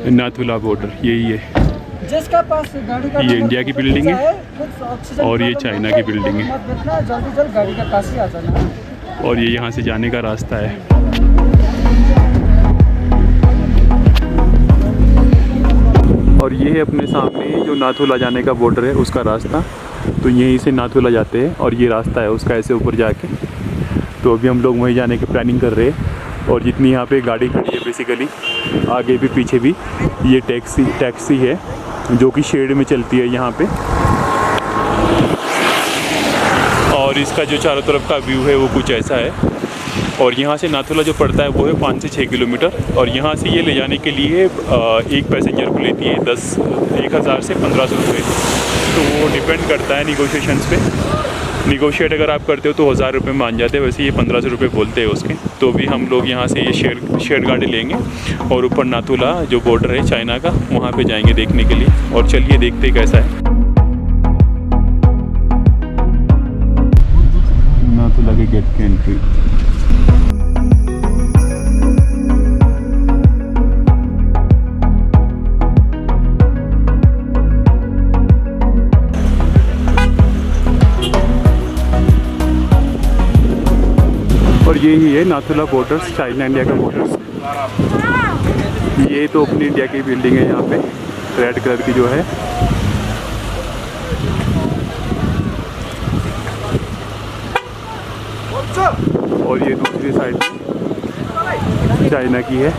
Nathula border यही है। जिसका पास गाड़ी का ये इंडिया की बिल्डिंग है और ये चाइना की बिल्डिंग है। जल्दी गाड़ी का पास ही आ जाना। और ये यहाँ से जाने का रास्ता है। और ये है अपने सामने जो नाथुला जाने का बॉर्डर है उसका रास्ता। तो यहीं से नाथुला जाते हैं और ये रास्ता है उसका ऐसे ऊपर जाके। तो अभी हम लोग वहीं जाने की प्लानिंग कर रहे हैं। और जितनी यहाँ पे गाड़ी खड़ी है बेसिकली आगे भी पीछे भी ये टैक्सी है जो कि शेड में चलती है यहाँ पे। और इसका जो चारों तरफ का व्यू है वो कुछ ऐसा है। और यहाँ से नाथुला जो पड़ता है वो है 5 से 6 किलोमीटर। और यहाँ से ये ले जाने के लिए एक पैसेंजर को लेती है 1000 से 1500 रुपये। तो वो डिपेंड करता है निगोशिएशंस पे। निगोशिएट अगर आप करते हो तो 1000 रुपये मान जाते हैं, वैसे ये 1500 रुपये बोलते हैं उसके। तो भी हम लोग यहाँ से ये शेयर गाड़ी लेंगे और ऊपर नाथुला जो बॉर्डर है चाइना का वहाँ पे जाएंगे देखने के लिए। और चलिए देखते कैसा है नाथुला के गेट की एंट्री। और यही है नाथुला बॉर्डर्स, चाइना इंडिया का बॉर्डर्स। ये तो अपनी इंडिया की बिल्डिंग है यहाँ पे रेड कलर की जो है। और ये दूसरी साइड चाइना की है।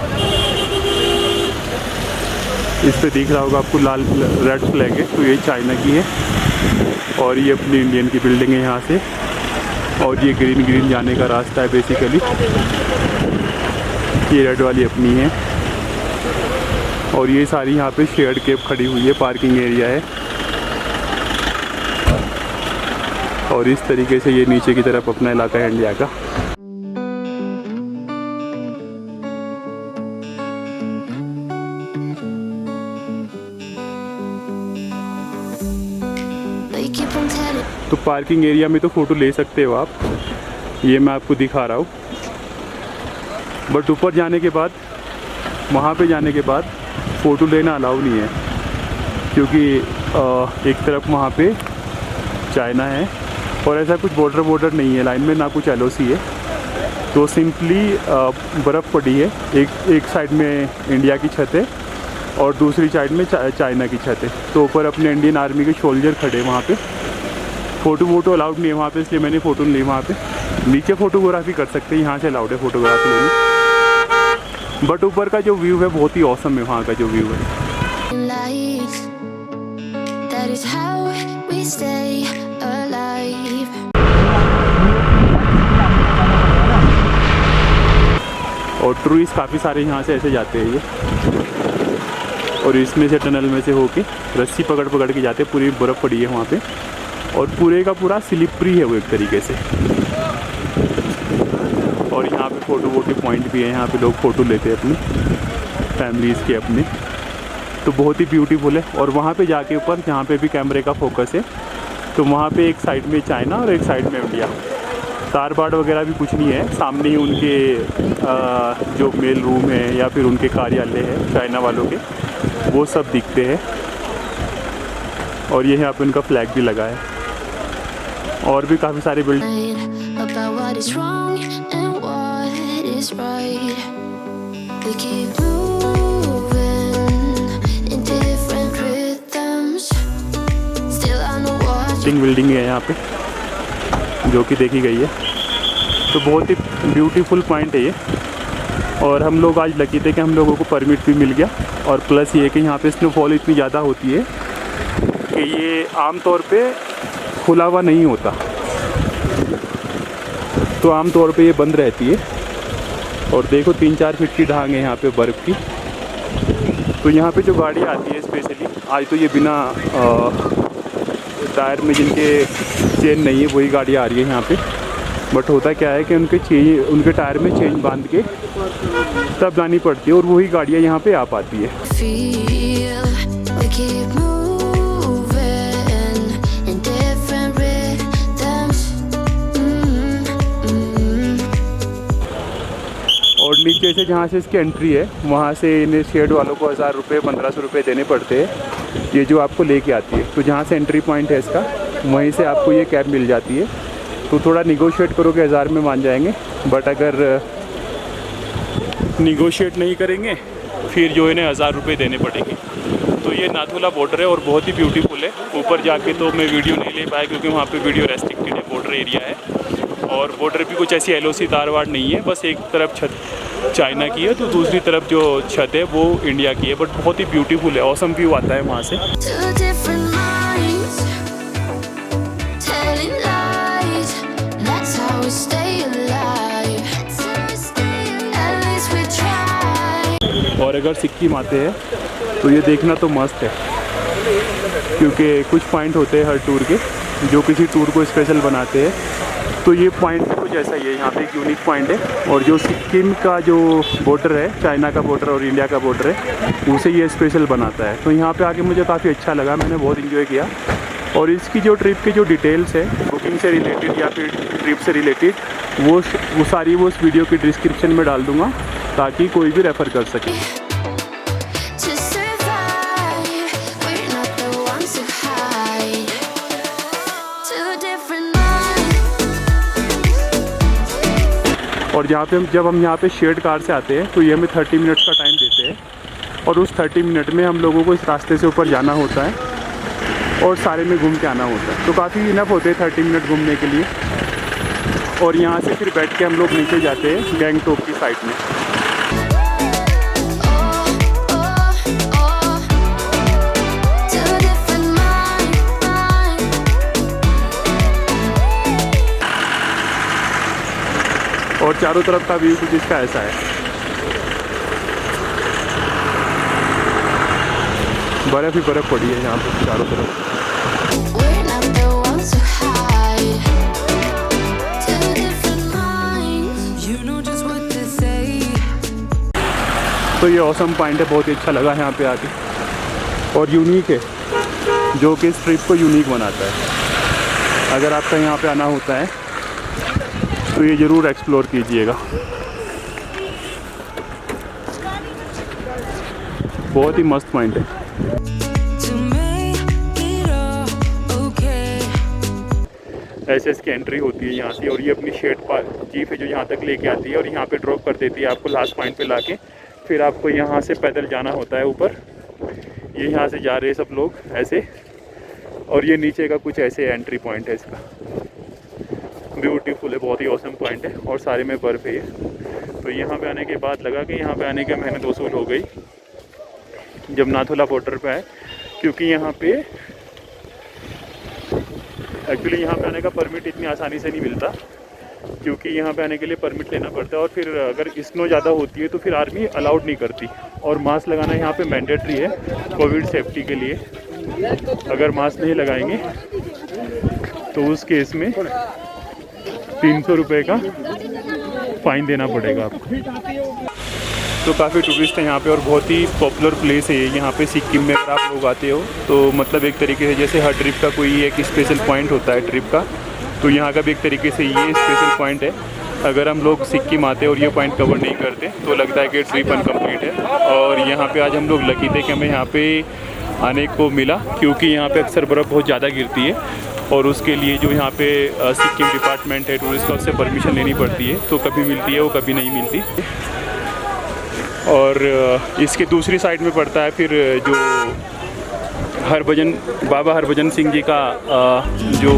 इस पे दिख रहा होगा आपको लाल रेड फ्लैग है, तो ये चाइना की है। और ये अपनी इंडियन की बिल्डिंग है यहाँ से। और ये ग्रीन जाने का रास्ता है बेसिकली। ये रेड वाली अपनी है। और ये सारी यहाँ पे शेयर्ड कैब खड़ी हुई है, पार्किंग एरिया है। और इस तरीके से ये नीचे की तरफ अपना इलाका है इंडिया का। तो पार्किंग एरिया में तो फ़ोटो ले सकते हो आप, ये मैं आपको दिखा रहा हूँ। बट ऊपर जाने के बाद, वहाँ पे जाने के बाद फ़ोटो लेना अलाउ नहीं है, क्योंकि एक तरफ वहाँ पे चाइना है और ऐसा कुछ बॉर्डर नहीं है लाइन में, ना कुछ LOC है। तो सिंपली बर्फ़ पड़ी है। एक साइड में इंडिया की छत है और दूसरी साइड में चाइना की छत है। तो ऊपर अपने इंडियन आर्मी के सोल्जर खड़े वहाँ पे। फ़ोटो अलाउड नहीं है वहाँ पे, इसलिए मैंने फ़ोटो नहीं ली वहाँ पे। नीचे फ़ोटोग्राफी कर सकते हैं, यहाँ से अलाउड है फ़ोटोग्राफी लेनी। बट ऊपर का जो व्यू है बहुत ही ऑसम है, वहाँ का जो व्यू है। और टूरिस्ट काफ़ी सारे यहाँ से ऐसे जाते हैं ये। और इसमें से टनल में से होके रस्सी पकड़ के जाते हैं। पूरी बर्फ़ पड़ी है वहाँ पे और पूरे का पूरा स्लिपरी है वो एक तरीके से। और यहाँ पे फ़ोटो पॉइंट भी है, यहाँ पे लोग फ़ोटो लेते हैं अपनी फैमिलीज़ के अपने। तो बहुत ही ब्यूटीफुल है। और वहाँ पे जाके ऊपर जहाँ पे भी कैमरे का फोकस है, तो वहाँ पे एक साइड में चाइना और एक साइड में इंडिया। तार बाट वगैरह भी कुछ नहीं है, सामने ही उनके जो मेल रूम है या फिर उनके कार्यालय है चाइना वालों के, वो सब दिखते हैं। और ये यहाँ पे उनका फ्लैग भी लगा है। और भी काफ़ी सारी बिल्डिंग। बिल्डिंग है यहाँ पे जो कि देखी गई है। तो बहुत ही ब्यूटीफुल पॉइंट है ये। और हम लोग आज लकी थे कि हम लोगों को परमिट भी मिल गया। और प्लस ये कि यहाँ पे स्नोफॉल इतनी ज़्यादा होती है कि ये आमतौर पे खुला हुआ नहीं होता, तो आमतौर पे ये बंद रहती है। और देखो 3-4 फीट की ढांग है यहाँ पे बर्फ़ की। तो यहाँ पे जो गाड़ी आती है स्पेशली, आज तो ये बिना टायर में जिनके चेन नहीं है वही गाड़ी आ रही है यहाँ पे। बट होता क्या है कि उनके टायर में चेन बांध के तब लानी पड़ती है और वही गाड़ियाँ यहाँ पे आ पाती है। और नीचे से जहाँ से इसकी एंट्री है वहाँ से इन्हें शेड वालों को 1000 रुपये 1500 रुपये देने पड़ते हैं, ये जो आपको लेके आती है। तो जहाँ से एंट्री पॉइंट है इसका वहीं से आपको ये कैब मिल जाती है। तो थोड़ा निगोशिएट करोगे 1000 में मान जाएंगे, बट अगर निगोशिएट नहीं करेंगे फिर जो इन्हें 1000 रुपये देने पड़ेंगे। तो ये नाथुला बॉर्डर है और बहुत ही ब्यूटीफुल है। ऊपर जाके तो मैं वीडियो नहीं ले पाया क्योंकि वहाँ पे वीडियो रेस्ट्रिक्टेड है, बॉर्डर एरिया है। और बॉर्डर भी कुछ ऐसी LOC तारवाड़ नहीं है, बस एक तरफ छत चाइना की है तो दूसरी तरफ जो छत है वो इंडिया की है। बट बहुत ही ब्यूटीफुल है, ऑसम व्यू आता है वहाँ से। और अगर सिक्किम आते हैं तो ये देखना तो मस्त है, क्योंकि कुछ पॉइंट होते हैं हर टूर के जो किसी टूर को स्पेशल बनाते हैं। तो ये पॉइंट भी कुछ ऐसा ही है, यहाँ पे एक यूनिक पॉइंट है। और जो सिक्किम का जो बॉर्डर है, चाइना का बॉर्डर और इंडिया का बॉर्डर है, उसे ये स्पेशल बनाता है। तो यहाँ पे आके मुझे काफ़ी अच्छा लगा, मैंने बहुत इन्जॉय किया। और इसकी जो ट्रिप की जो डिटेल्स है बुकिंग से रिलेटेड या फिर ट्रिप से रिलेटेड, वो सारी वो उस वीडियो की डिस्क्रिप्शन में डाल दूँगा ताकि कोई भी रेफ़र कर सके। और जब हम यहाँ पे शेयर्ड कार से आते हैं तो ये हमें 30 मिनट्स का टाइम देते हैं और उस 30 मिनट में हम लोगों को इस रास्ते से ऊपर जाना होता है और सारे में घूम के आना होता है। तो काफ़ी इनफ होते हैं 30 मिनट घूमने के लिए। और यहाँ से फिर बैठ के हम लोग नीचे जाते हैं गैंगटॉक की साइड में। और चारों तरफ का व्यू कुछ इसका ऐसा है, बर्फ़ ही बर्फ़ पड़ी है यहाँ पर चारों तरफ। तो ये ऑसम पॉइंट है, बहुत ही अच्छा लगा यहाँ पे आके और यूनिक है, जो कि इस ट्रिप को यूनिक बनाता है। अगर आपका यहाँ पे आना होता है तो ये ज़रूर एक्सप्लोर कीजिएगा। बहुत ही मस्त पॉइंट है। ऐसे इसकी एंट्री होती है यहाँ से और ये अपनी शेड जीप है जो यहाँ तक लेके आती है और यहाँ पे ड्रॉप कर देती है आपको लास्ट पॉइंट पे लाके। फिर आपको यहाँ से पैदल जाना होता है ऊपर। ये यहाँ से जा रहे हैं सब लोग ऐसे, और ये नीचे का कुछ ऐसे एंट्री पॉइंट है इसका। ब्यूटीफुल है, बहुत ही ऑसम पॉइंट है और सारे में बर्फ़ है। तो यहाँ पे आने के बाद लगा कि यहाँ पे आने की मेहनत वसूल हो गई जब नाथुला बॉर्डर पे आए, क्योंकि यहाँ पे एक्चुअली यहाँ पे आने का परमिट इतनी आसानी से नहीं मिलता, क्योंकि यहाँ पे आने के लिए परमिट लेना पड़ता है और फिर अगर स्नो ज़्यादा होती है तो फिर आर्मी अलाउड नहीं करती। और मास्क लगाना यहाँ पे मैंडेटरी है कोविड सेफ्टी के लिए। अगर मास्क नहीं लगाएंगे तो उस केस में 300 रुपये का फ़ाइन देना पड़ेगा आपको। तो काफ़ी टूरिस्ट हैं यहाँ पे और बहुत ही पॉपुलर प्लेस है ये। यहाँ पे सिक्किम में अगर आप लोग आते हो तो मतलब एक तरीके से जैसे हर ट्रिप का कोई एक स्पेशल पॉइंट होता है ट्रिप का, तो यहाँ का भी एक तरीके से ये स्पेशल पॉइंट है। अगर हम लोग सिक्किम आते और ये पॉइंट कवर नहीं करते तो लगता है कि ट्रिप अनकम्प्लीट है। और यहाँ पे आज हम लोग लकी थे कि हमें यहाँ पे आने को मिला, क्योंकि यहाँ पे अक्सर बर्फ़ बहुत ज़्यादा गिरती है और उसके लिए जो यहाँ पे सिक्किम डिपार्टमेंट है टूरिस्ट का, उससे परमिशन लेनी पड़ती है। तो कभी मिलती है वो, कभी नहीं मिलती। और इसके दूसरी साइड में पड़ता है फिर जो बाबा हरभजन सिंह जी का जो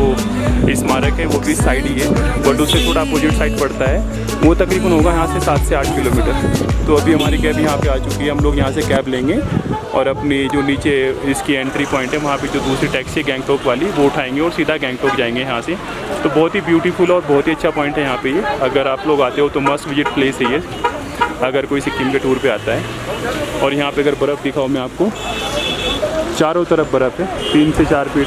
स्मारक है, वो भी साइड ही है, बट उससे थोड़ा अपोजिट साइड पड़ता है। वो तकरीबन होगा यहाँ से 7 से 8 किलोमीटर। तो अभी हमारी कैब यहाँ पे आ चुकी है, हम लोग यहाँ से कैब लेंगे और अपनी जो नीचे इसकी एंट्री पॉइंट है वहाँ पे जो दूसरी टैक्सी है गैंगटॉक वाली, वो उठाएंगे और सीधा गैंगटॉक जाएंगे यहाँ से। तो बहुत ही ब्यूटीफुल और बहुत ही अच्छा पॉइंट है यहाँ पे ये। अगर आप लोग आते हो तो मस्ट विजिट प्लेस है ये, अगर कोई सिक्किम के टूर पे आता है। और यहाँ पे अगर बर्फ़ दिखाऊँ मैं आपको, चारों तरफ बर्फ़ है 3 से 4 फीट,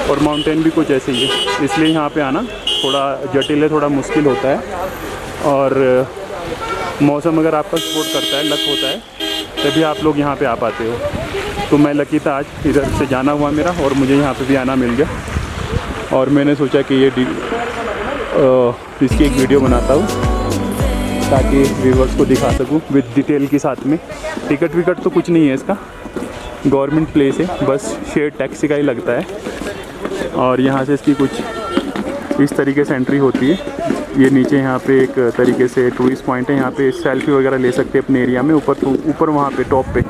और माउंटेन भी कुछ ऐसे ही है। इसलिए यहाँ पे आना थोड़ा जटिल है, थोड़ा मुश्किल होता है। और मौसम अगर आपका सपोर्ट करता है, लक होता है, तभी आप लोग यहाँ पे आ पाते हो। तो मैं लकी था, आज इधर से जाना हुआ मेरा और मुझे यहाँ पे भी आना मिल गया। और मैंने सोचा कि ये इसकी एक वीडियो बनाता हूँ ताकि व्यूवर्स को दिखा सकूं विद डिटेल के साथ में। टिकट विकट तो कुछ नहीं है इसका, गवर्नमेंट प्लेस है, बस शेयर टैक्सी का ही लगता है। और यहाँ से इसकी कुछ इस तरीके से एंट्री होती है। ये नीचे यहाँ पे एक तरीके से टूरिस्ट पॉइंट है, यहाँ पे सेल्फी वगैरह ले सकते हैं अपने एरिया में। ऊपर वहाँ पे टॉप पे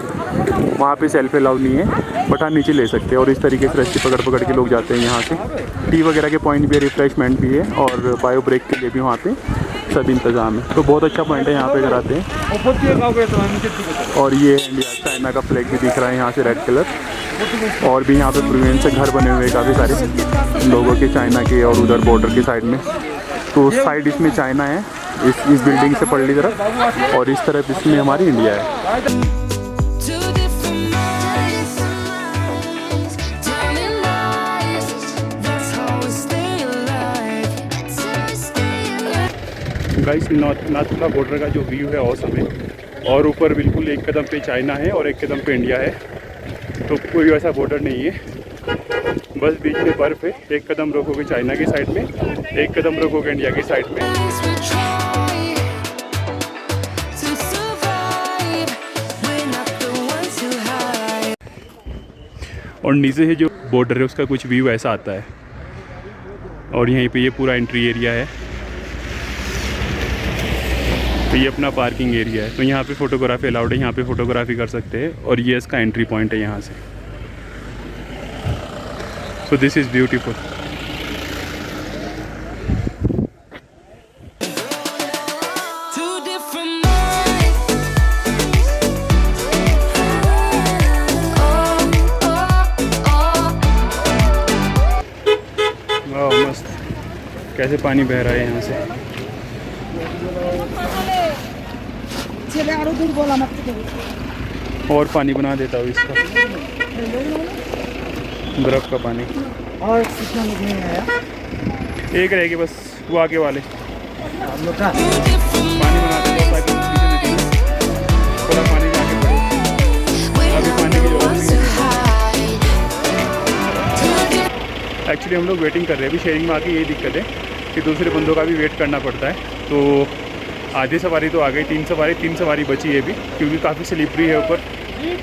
वहाँ पे सेल्फी अलाउ नहीं है, बट हाँ नीचे ले सकते हैं। और इस तरीके से रस्सी पकड़ के लोग जाते हैं यहाँ से। टी वगैरह के पॉइंट भी है, रिफ्रेशमेंट भी है, और बायो ब्रेक के लिए भी वहाँ पे सब इंतज़ाम है। तो बहुत अच्छा पॉइंट है, यहाँ पे अगर आते हैं। और ये इंडिया चाइना का फ्लैग भी दिख रहा है यहाँ से, रेड कलर। और भी यहाँ पे प्रोविंस से घर बने हुए हैं काफ़ी सारे लोगों के, चाइना के, और उधर बॉर्डर के साइड में। तो उस साइड इसमें चाइना है, इस बिल्डिंग से पड़ली तरफ, और इस तरफ इसमें हमारी इंडिया है। गाइस नाथुला बॉर्डर का जो व्यू है औसम है, और ऊपर बिल्कुल एक कदम पे चाइना है और एक कदम पे इंडिया है। तो कोई वैसा बॉर्डर नहीं है, बस बीच में बर्फ़ है। एक कदम रोकोगे चाइना की साइड में, एक कदम रोकोगे इंडिया की साइड में। और नीचे से जो बॉर्डर है उसका कुछ व्यू ऐसा आता है। और यहीं पे ये पूरा एंट्री एरिया है, तो ये अपना पार्किंग एरिया है। तो यहाँ पे फ़ोटोग्राफी अलाउड है, यहाँ पे फ़ोटोग्राफी कर सकते हैं। और ये इसका एंट्री पॉइंट है यहाँ से। So this is beautiful. वाह मस्त, कैसे पानी बह रहा है यहाँ से। और पानी बना देता हूँ इसका, बर्फ़ का पानी। और कितना लोग नहीं आया? एक रहेगी बस, वो आगे वाले पानी बना देता हूँ ताकि थोड़ा पानी जाके पड़े। अभी पानी की जरूरत नहीं है। एक्चुअली हम लोग वेटिंग कर रहे हैं अभी। शेयरिंग में आके यही दिक्कत है कि दूसरे बंदों का भी वेट करना पड़ता है। तो आधी सवारी तो आ गई, तीन सवारी बची है अभी, क्योंकि काफ़ी स्लिपरी है ऊपर।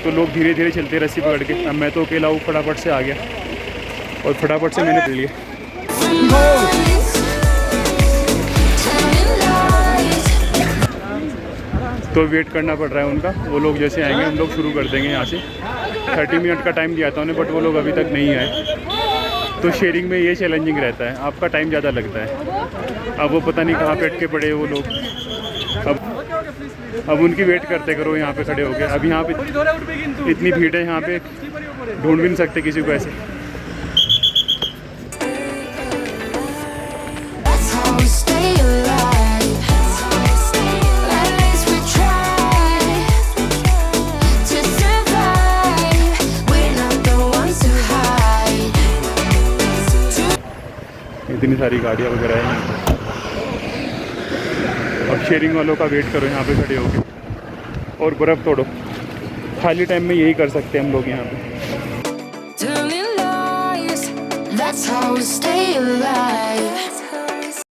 तो लोग धीरे धीरे चलते रस्सी पकड़ के। अब मैं तो अकेला हूँ, फटाफट से आ गया और फटाफट से मैंने पी लिया। तो वेट करना पड़ रहा है उनका। वो लोग जैसे आएंगे हम लोग शुरू कर देंगे यहाँ से। 30 मिनट का टाइम दिया था उन्हें, बट वो लोग अभी तक नहीं आए। तो शेयरिंग में ये चैलेंजिंग रहता है, आपका टाइम ज़्यादा लगता है। अब वो पता नहीं कहाँ पे अटके पड़े वो लोग। अब उनकी वेट करते करो यहाँ पे खड़े हो गए। अब यहाँ पे इतनी भीड़ है, यहाँ पे ढूंढ भी नहीं सकते किसी को ऐसे। इतनी सारी गाड़ियाँ वगैरह हैं यहाँ पे। और शेयरिंग वालों का वेट करो यहाँ पे खड़े होके, और बर्फ़ तोड़ो। खाली टाइम में यही कर सकते हैं हम लोग यहाँ पे। That's how we stay alive.